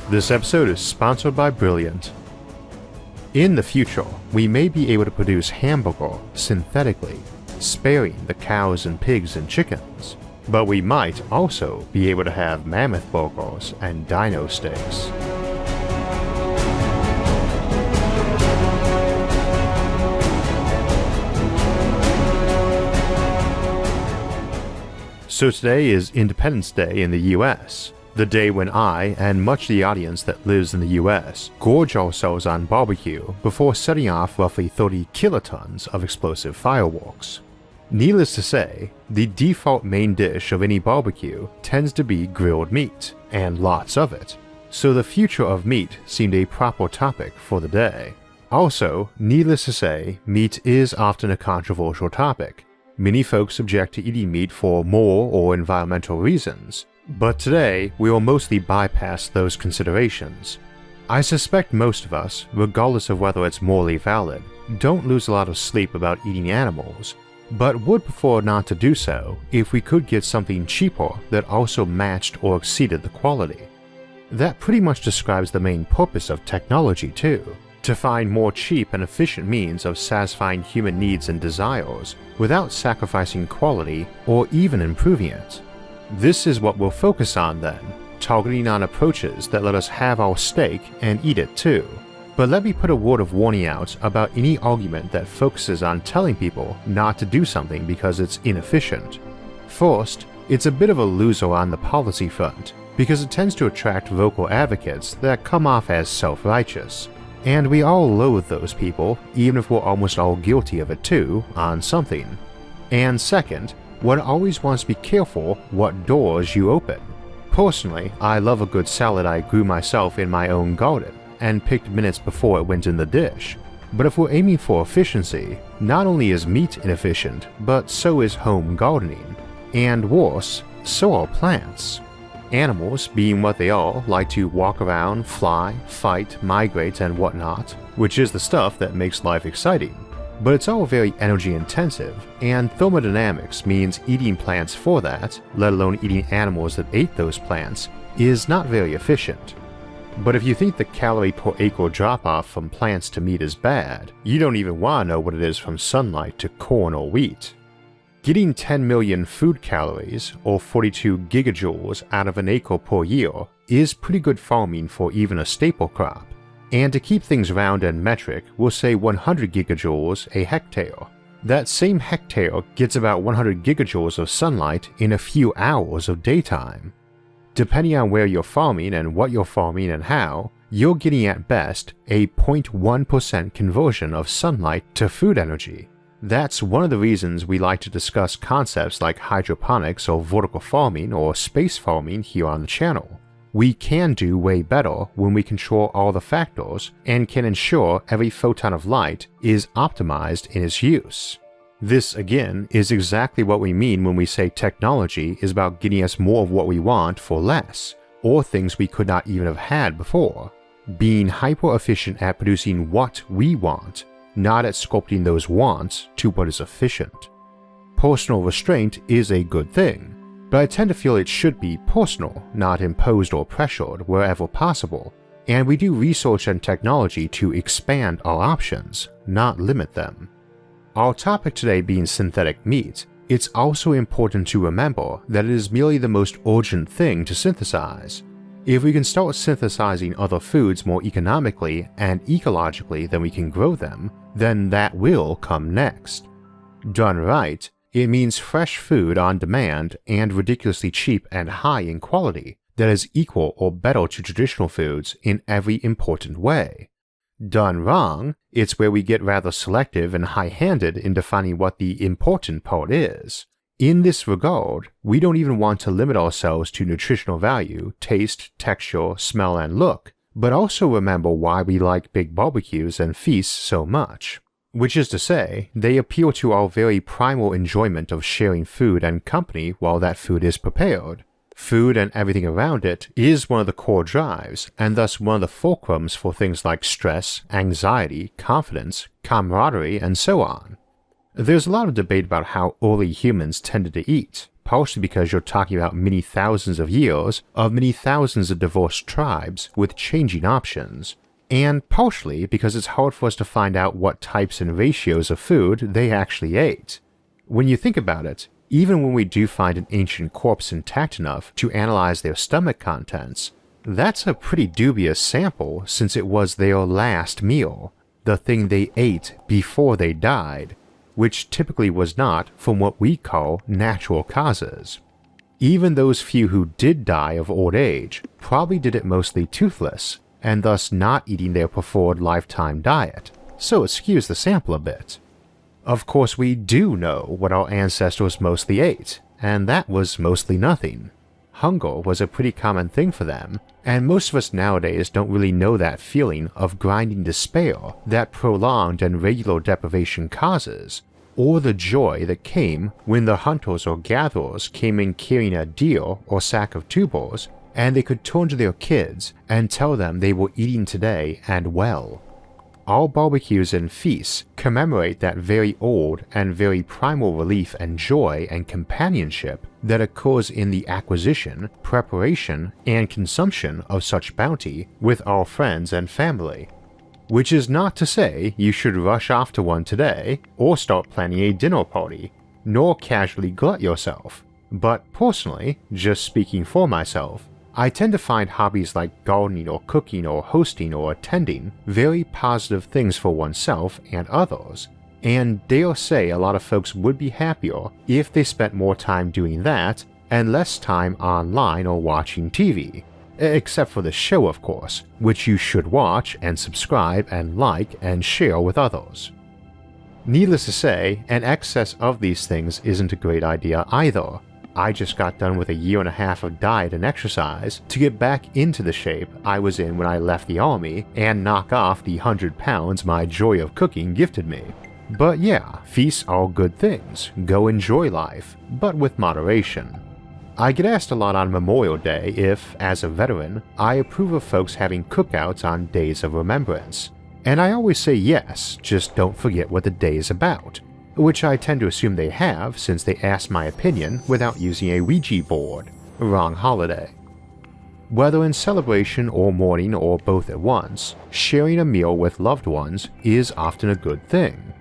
This episode is sponsored by Brilliant. In the future, we may be able to produce hamburger synthetically, sparing the cows and pigs and chickens, but we might also be able to have mammoth burgers and dino steaks. So today is Independence Day in the US, the day when I, and much of the audience that lives in the US, gorge ourselves on barbecue before setting off roughly 30 kilotons of explosive fireworks. Needless to say, the default main dish of any barbecue tends to be grilled meat, and lots of it, so the future of meat seemed a proper topic for the day. Also, needless to say, meat is often a controversial topic. Many folks object to eating meat for moral or environmental reasons, but today we will mostly bypass those considerations. I suspect most of us, regardless of whether it's morally valid, don't lose a lot of sleep about eating animals, but would prefer not to do so if we could get something cheaper that also matched or exceeded the quality. That pretty much describes the main purpose of technology too, to find more cheap and efficient means of satisfying human needs and desires without sacrificing quality or even improving it. This is what we'll focus on then, targeting on approaches that let us have our steak and eat it too. But let me put a word of warning out about any argument that focuses on telling people not to do something because it's inefficient. First, it's a bit of a loser on the policy front, because it tends to attract vocal advocates that come off as self-righteous. And we all loathe those people, even if we're almost all guilty of it too, on something. And second, one always wants to be careful what doors you open. Personally, I love a good salad I grew myself in my own garden, and picked minutes before it went in the dish. But if we're aiming for efficiency, not only is meat inefficient, but so is home gardening. And worse, so are plants. Animals, being what they are, like to walk around, fly, fight, migrate, and whatnot, which is the stuff that makes life exciting. But it's all very energy intensive, and thermodynamics means eating plants for that, let alone eating animals that ate those plants, is not very efficient. But if you think the calorie per acre drop-off from plants to meat is bad, you don't even want to know what it is from sunlight to corn or wheat. Getting 10 million food calories, or 42 gigajoules out of an acre per year, is pretty good farming for even a staple crop. And to keep things round and metric, we'll say 100 gigajoules a hectare. That same hectare gets about 100 gigajoules of sunlight in a few hours of daytime. Depending on where you're farming and what you're farming and how, you're getting at best a 0.1% conversion of sunlight to food energy. That's one of the reasons we like to discuss concepts like hydroponics or vertical farming or space farming here on the channel. We can do way better when we control all the factors and can ensure every photon of light is optimized in its use. This, again, is exactly what we mean when we say technology is about getting us more of what we want for less, or things we could not even have had before. Being hyper-efficient at producing what we want, not at sculpting those wants to what is efficient. Personal restraint is a good thing, but I tend to feel it should be personal, not imposed or pressured wherever possible, and we do research and technology to expand our options, not limit them. Our topic today being synthetic meat, it's also important to remember that it is merely the most urgent thing to synthesize. If we can start synthesizing other foods more economically and ecologically than we can grow them, then that will come next. Done right, it means fresh food on demand and ridiculously cheap and high in quality that is equal or better to traditional foods in every important way. Done wrong, it's where we get rather selective and high-handed in defining what the important part is. In this regard, we don't even want to limit ourselves to nutritional value, taste, texture, smell, and look, but also remember why we like big barbecues and feasts so much. Which is to say, they appeal to our very primal enjoyment of sharing food and company while that food is prepared. Food and everything around it is one of the core drives, and thus one of the fulcrums for things like stress, anxiety, confidence, camaraderie, and so on. There's a lot of debate about how early humans tended to eat, partially because you're talking about many thousands of years of many thousands of diverse tribes with changing options, and partially because it's hard for us to find out what types and ratios of food they actually ate. When you think about it, even when we do find an ancient corpse intact enough to analyze their stomach contents, that's a pretty dubious sample since it was their last meal, the thing they ate before they died, which typically was not from what we call natural causes. Even those few who did die of old age probably did it mostly toothless, and thus not eating their preferred lifetime diet, so it skews the sample a bit. Of course, we do know what our ancestors mostly ate, and that was mostly nothing. Hunger was a pretty common thing for them, and most of us nowadays don't really know that feeling of grinding despair that prolonged and regular deprivation causes, or the joy that came when the hunters or gatherers came in carrying a deer or sack of tubers, and they could turn to their kids and tell them they were eating today and well. All barbecues and feasts commemorate that very old and very primal relief and joy and companionship that occurs in the acquisition, preparation, and consumption of such bounty with our friends and family. Which is not to say you should rush off to one today or start planning a dinner party, nor casually glut yourself. But personally, just speaking for myself, I tend to find hobbies like gardening or cooking or hosting or attending very positive things for oneself and others, and dare say a lot of folks would be happier if they spent more time doing that and less time online or watching TV, except for the show of course, which you should watch and subscribe and like and share with others. Needless to say, an excess of these things isn't a great idea either. I just got done with a year and a half of diet and exercise to get back into the shape I was in when I left the army and knock off the 100 pounds my joy of cooking gifted me. But yeah, feasts are good things, go enjoy life, but with moderation. I get asked a lot on Memorial Day if, as a veteran, I approve of folks having cookouts on days of remembrance, and I always say yes, just don't forget what the day is about, which I tend to assume they have since they asked my opinion without using a Ouija board. Wrong holiday. Whether in celebration or mourning or both at once, sharing a meal with loved ones is often a good thing.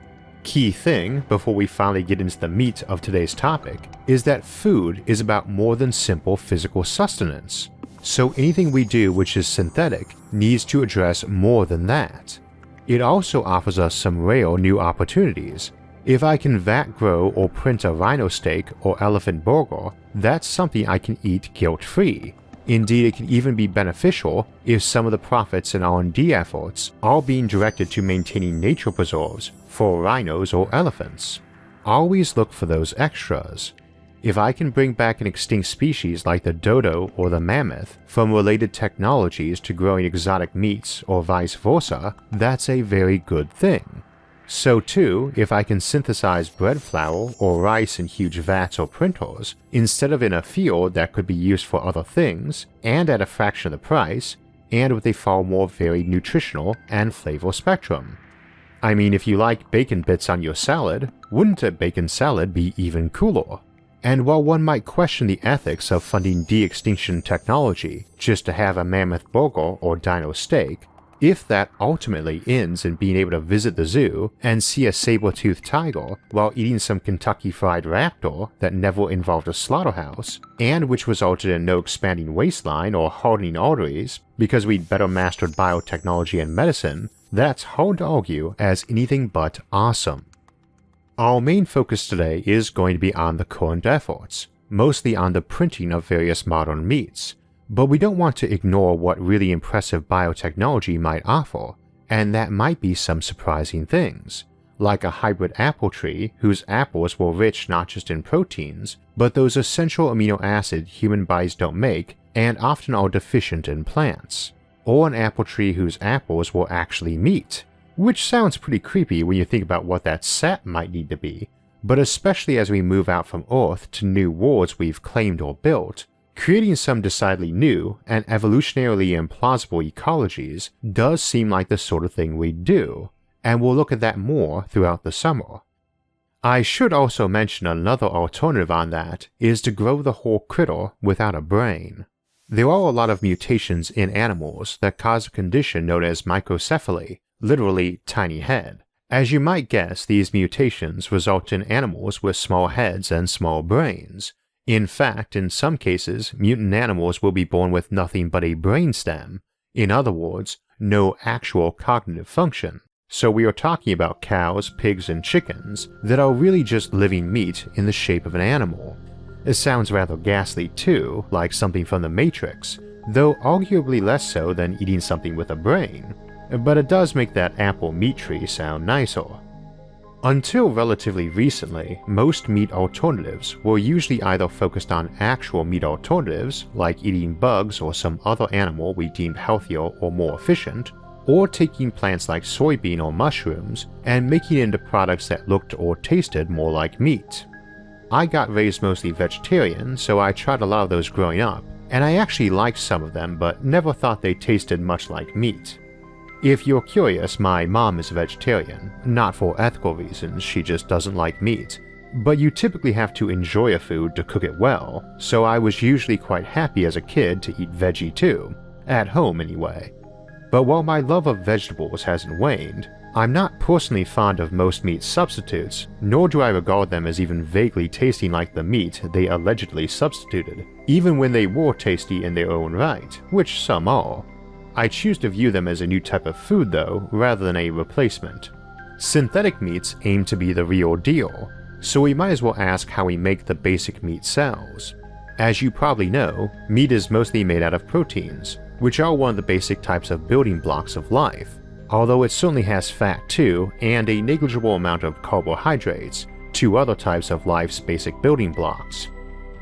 Key thing, before we finally get into the meat of today's topic, is that food is about more than simple physical sustenance, so anything we do which is synthetic needs to address more than that. It also offers us some rare new opportunities. If I can vat grow or print a rhino steak or elephant burger, that's something I can eat guilt-free. Indeed, it can even be beneficial if some of the profits and R&D efforts are being directed to maintaining nature preserves for rhinos or elephants. Always look for those extras. If I can bring back an extinct species like the dodo or the mammoth from related technologies to growing exotic meats or vice versa, that's a very good thing. So too, if I can synthesize bread flour or rice in huge vats or printers, instead of in a field that could be used for other things, and at a fraction of the price, and with a far more varied nutritional and flavor spectrum. I mean, if you like bacon bits on your salad, wouldn't a bacon salad be even cooler? And while one might question the ethics of funding de-extinction technology just to have a mammoth burger or dino steak, if that ultimately ends in being able to visit the zoo and see a saber-toothed tiger while eating some Kentucky Fried Raptor that never involved a slaughterhouse, and which resulted in no expanding waistline or hardening arteries because we'd better mastered biotechnology and medicine, that's hard to argue as anything but awesome. Our main focus today is going to be on the current efforts, mostly on the printing of various modern meats. But we don't want to ignore what really impressive biotechnology might offer, and that might be some surprising things, like a hybrid apple tree whose apples were rich not just in proteins, but those essential amino acids human bodies don't make and often are deficient in plants, or an apple tree whose apples were actually meat, which sounds pretty creepy when you think about what that sap might need to be, but especially as we move out from Earth to new worlds we've claimed or built, creating some decidedly new and evolutionarily implausible ecologies does seem like the sort of thing we'd do, and we'll look at that more throughout the summer. I should also mention another alternative on that is to grow the whole critter without a brain. There are a lot of mutations in animals that cause a condition known as microcephaly, literally tiny head. As you might guess, these mutations result in animals with small heads and small brains. In fact, in some cases, mutant animals will be born with nothing but a brainstem. In other words, no actual cognitive function. So we are talking about cows, pigs, and chickens that are really just living meat in the shape of an animal. It sounds rather ghastly too, like something from the Matrix, though arguably less so than eating something with a brain. But it does make that apple meat tree sound nicer. Until relatively recently, most meat alternatives were usually either focused on actual meat alternatives, like eating bugs or some other animal we deemed healthier or more efficient, or taking plants like soybean or mushrooms and making it into products that looked or tasted more like meat. I got raised mostly vegetarian, so I tried a lot of those growing up, and I actually liked some of them but never thought they tasted much like meat. If you're curious, my mom is a vegetarian, not for ethical reasons, she just doesn't like meat, but you typically have to enjoy a food to cook it well, so I was usually quite happy as a kid to eat veggie too, at home anyway. But while my love of vegetables hasn't waned, I'm not personally fond of most meat substitutes, nor do I regard them as even vaguely tasting like the meat they allegedly substituted, even when they were tasty in their own right, which some are. I choose to view them as a new type of food though, rather than a replacement. Synthetic meats aim to be the real deal, so we might as well ask how we make the basic meat cells. As you probably know, meat is mostly made out of proteins, which are one of the basic types of building blocks of life, although it certainly has fat too, and a negligible amount of carbohydrates, two other types of life's basic building blocks.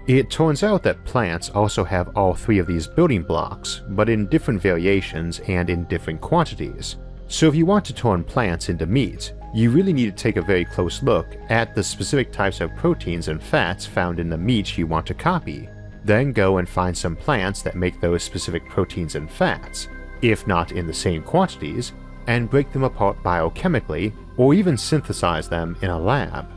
It turns out that plants also have all three of these building blocks, but in different variations and in different quantities. So if you want to turn plants into meat, you really need to take a very close look at the specific types of proteins and fats found in the meat you want to copy. Then go and find some plants that make those specific proteins and fats, if not in the same quantities, and break them apart biochemically or even synthesize them in a lab.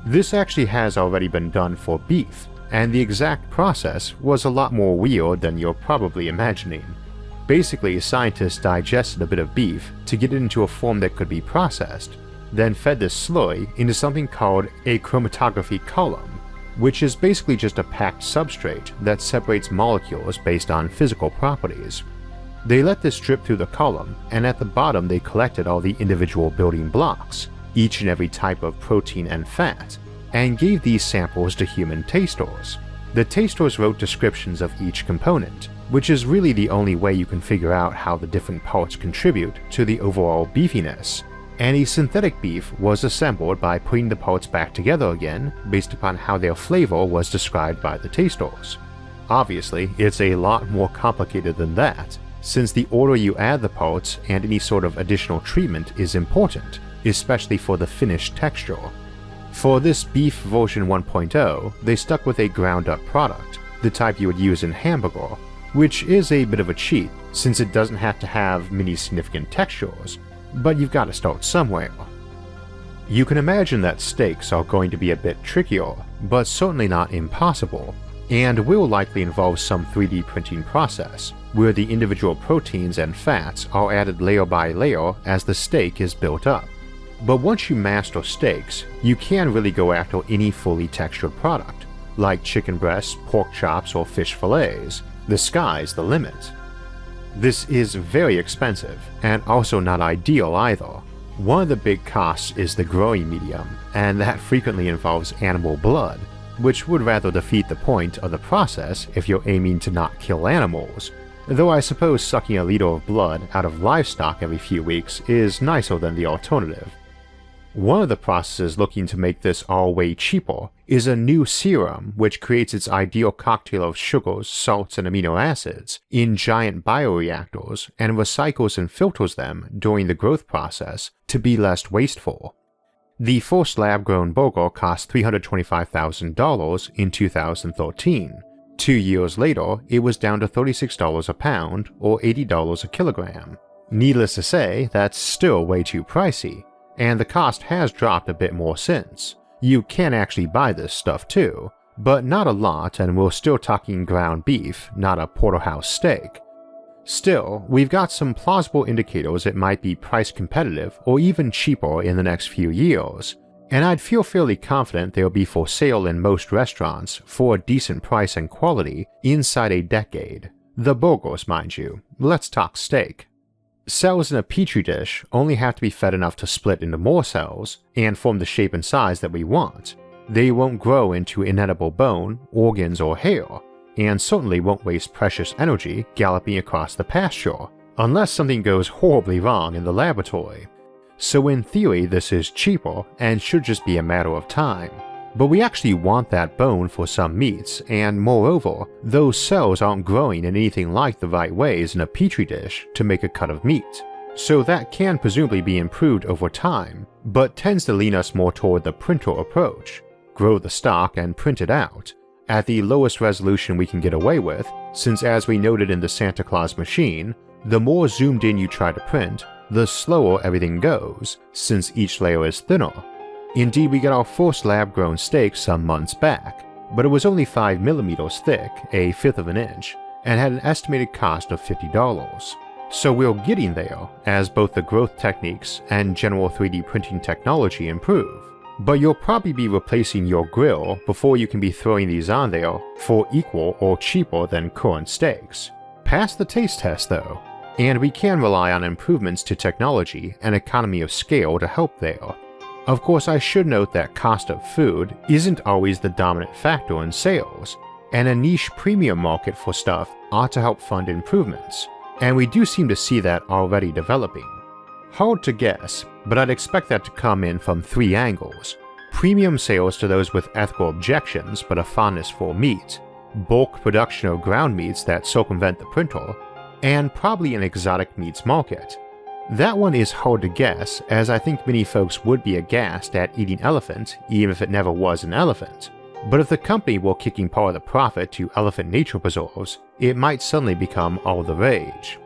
This actually has already been done for beef, and the exact process was a lot more weird than you're probably imagining. Basically, scientists digested a bit of beef to get it into a form that could be processed, then fed this slurry into something called a chromatography column, which is basically just a packed substrate that separates molecules based on physical properties. They let this drip through the column, and at the bottom they collected all the individual building blocks, each and every type of protein and fat, and gave these samples to human tasters. The tasters wrote descriptions of each component, which is really the only way you can figure out how the different parts contribute to the overall beefiness. And a synthetic beef was assembled by putting the parts back together again based upon how their flavor was described by the tasters. Obviously, it's a lot more complicated than that, since the order you add the parts and any sort of additional treatment is important, especially for the finished texture. For this beef version 1.0, they stuck with a ground-up product, the type you would use in hamburger, which is a bit of a cheat since it doesn't have to have many significant textures, but you've got to start somewhere. You can imagine that steaks are going to be a bit trickier, but certainly not impossible, and will likely involve some 3D printing process, where the individual proteins and fats are added layer by layer as the steak is built up. But once you master steaks, you can really go after any fully textured product, like chicken breasts, pork chops, or fish fillets. The sky's the limit. This is very expensive, and also not ideal either. One of the big costs is the growing medium, and that frequently involves animal blood, which would rather defeat the point of the process if you're aiming to not kill animals, though I suppose sucking a liter of blood out of livestock every few weeks is nicer than the alternative. One of the processes looking to make this all way cheaper is a new serum which creates its ideal cocktail of sugars, salts, and amino acids in giant bioreactors and recycles and filters them during the growth process to be less wasteful. The first lab-grown burger cost $325,000 in 2013. 2 years later, it was down to $36 a pound or $80 a kilogram. Needless to say, that's still way too pricey, and the cost has dropped a bit more since, You can actually buy this stuff too, but not a lot, and we're still talking ground beef, not a porterhouse steak. Still, we've got some plausible indicators it might be price competitive or even cheaper in the next few years, and I'd feel fairly confident they'll be for sale in most restaurants for a decent price and quality inside a decade. The burgers, mind you. Let's talk steak. Cells in a petri dish only have to be fed enough to split into more cells and form the shape and size that we want. They won't grow into inedible bone, organs, or hair, and certainly won't waste precious energy galloping across the pasture, unless something goes horribly wrong in the laboratory. So in theory this is cheaper and should just be a matter of time. But we actually want that bone for some meats, and moreover, those cells aren't growing in anything like the right ways in a petri dish to make a cut of meat. So that can presumably be improved over time, but tends to lean us more toward the printer approach. Grow the stock and print it out, at the lowest resolution we can get away with, since as we noted in the Santa Claus machine, the more zoomed in you try to print, the slower everything goes, since each layer is thinner. Indeed, we got our first lab-grown steak some months back, but it was only 5mm thick, a fifth of an inch, and had an estimated cost of $50. So we're getting there, as both the growth techniques and general 3D printing technology improve. But you'll probably be replacing your grill before you can be throwing these on there for equal or cheaper than current steaks. Pass the taste test though, and we can rely on improvements to technology and economy of scale to help there. Of course, I should note that cost of food isn't always the dominant factor in sales, and a niche premium market for stuff ought to help fund improvements, and we do seem to see that already developing. Hard to guess, but I'd expect that to come in from three angles: premium sales to those with ethical objections but a fondness for meat, bulk production of ground meats that circumvent the printer, and probably an exotic meats market. That one is hard to guess, as I think many folks would be aghast at eating elephant even if it never was an elephant. But if the company were kicking part of the profit to elephant nature preserves, it might suddenly become all the rage.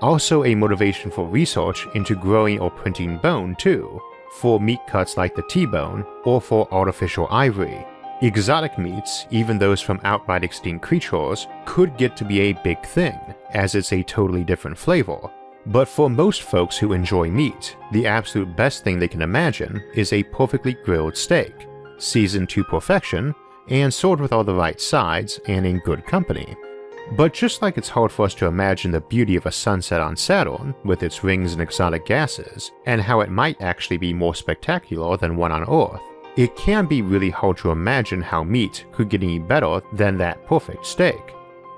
Also a motivation for research into growing or printing bone too, for meat cuts like the T-bone or for artificial ivory. Exotic meats, even those from outright extinct creatures, could get to be a big thing, as it's a totally different flavor. But for most folks who enjoy meat, the absolute best thing they can imagine is a perfectly grilled steak, seasoned to perfection, and served with all the right sides and in good company. But just like it's hard for us to imagine the beauty of a sunset on Saturn with its rings and exotic gases, and how it might actually be more spectacular than one on Earth, it can be really hard to imagine how meat could get any better than that perfect steak.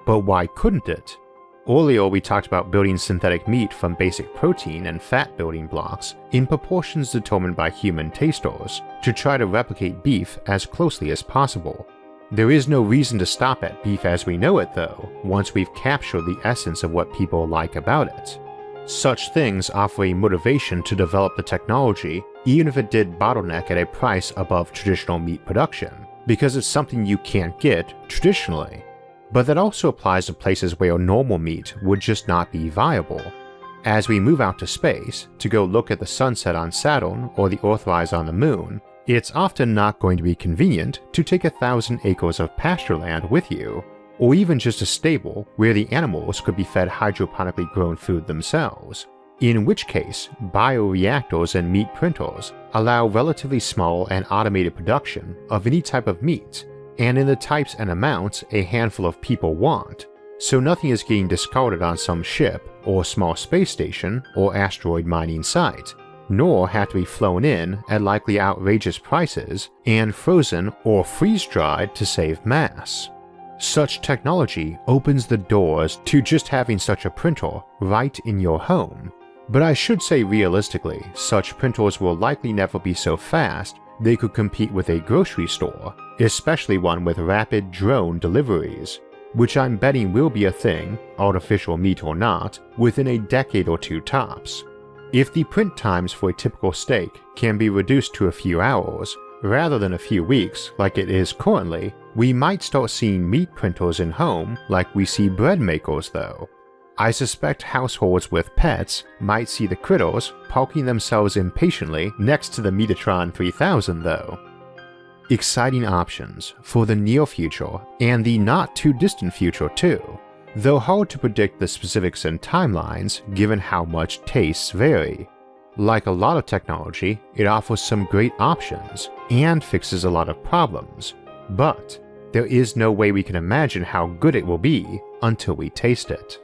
But why couldn't it? Earlier we talked about building synthetic meat from basic protein and fat building blocks in proportions determined by human tasters to try to replicate beef as closely as possible. There is no reason to stop at beef as we know it though, once we've captured the essence of what people like about it. Such things offer a motivation to develop the technology even if it did bottleneck at a price above traditional meat production, because it's something you can't get traditionally. But that also applies to places where normal meat would just not be viable. As we move out to space to go look at the sunset on Saturn or the Earthrise on the Moon, it's often not going to be convenient to take 1,000 acres of pasture land with you, or even just a stable where the animals could be fed hydroponically grown food themselves, in which case bioreactors and meat printers allow relatively small and automated production of any type of meat, and in the types and amounts a handful of people want, so nothing is getting discarded on some ship or small space station or asteroid mining site, nor have to be flown in at likely outrageous prices and frozen or freeze-dried to save mass. Such technology opens the doors to just having such a printer right in your home. But I should say realistically, such printers will likely never be so fast they could compete with a grocery store, especially one with rapid drone deliveries, which I'm betting will be a thing, artificial meat or not, within a decade or two tops. If the print times for a typical steak can be reduced to a few hours, rather than a few weeks like it is currently, we might start seeing meat printers in home like we see bread makers though. I suspect households with pets might see the critters parking themselves impatiently next to the Metatron 3000 though. Exciting options for the near future and the not too distant future too, though hard to predict the specifics and timelines given how much tastes vary. Like a lot of technology, it offers some great options and fixes a lot of problems, but there is no way we can imagine how good it will be until we taste it.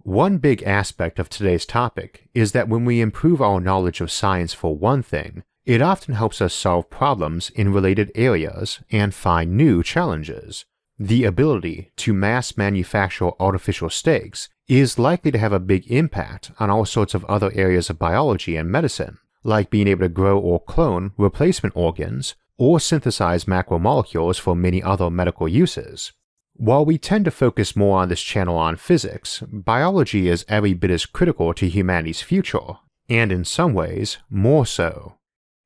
One big aspect of today's topic is that when we improve our knowledge of science for one thing, it often helps us solve problems in related areas and find new challenges. The ability to mass manufacture artificial steaks is likely to have a big impact on all sorts of other areas of biology and medicine, like being able to grow or clone replacement organs or synthesize macromolecules for many other medical uses. While we tend to focus more on this channel on physics, biology is every bit as critical to humanity's future, and in some ways, more so.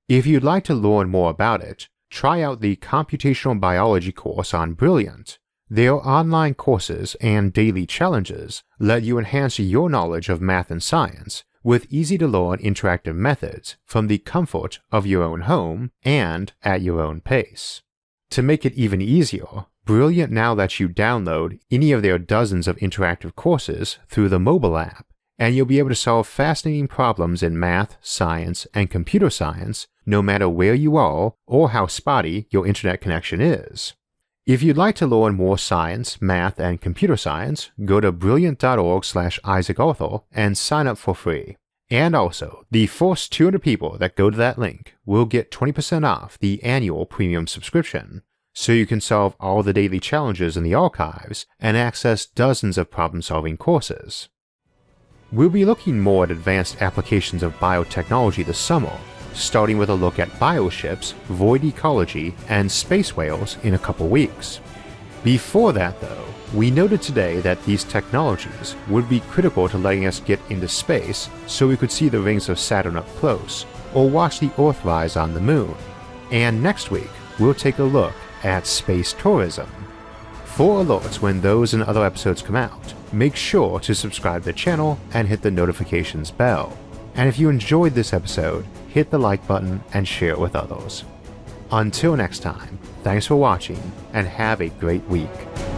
If you'd like to learn more about it, try out the Computational Biology course on Brilliant. Their online courses and daily challenges let you enhance your knowledge of math and science with easy-to-learn interactive methods from the comfort of your own home and at your own pace. To make it even easier, Brilliant now lets you download any of their dozens of interactive courses through the mobile app, and you'll be able to solve fascinating problems in math, science, and computer science no matter where you are or how spotty your internet connection is. If you'd like to learn more science, math, and computer science, go to brilliant.org/IsaacArthur and sign up for free. And also, the first 200 people that go to that link will get 20% off the annual premium subscription, so you can solve all the daily challenges in the archives and access dozens of problem-solving courses. We'll be looking more at advanced applications of biotechnology this summer, starting with a look at bioships, void ecology, and space whales in a couple weeks. Before that though, we noted today that these technologies would be critical to letting us get into space so we could see the rings of Saturn up close, or watch the Earth rise on the Moon. And next week, we'll take a look at space tourism. For alerts when those and other episodes come out, make sure to subscribe to the channel and hit the notifications bell. And if you enjoyed this episode, hit the like button and share it with others. Until next time, thanks for watching and have a great week.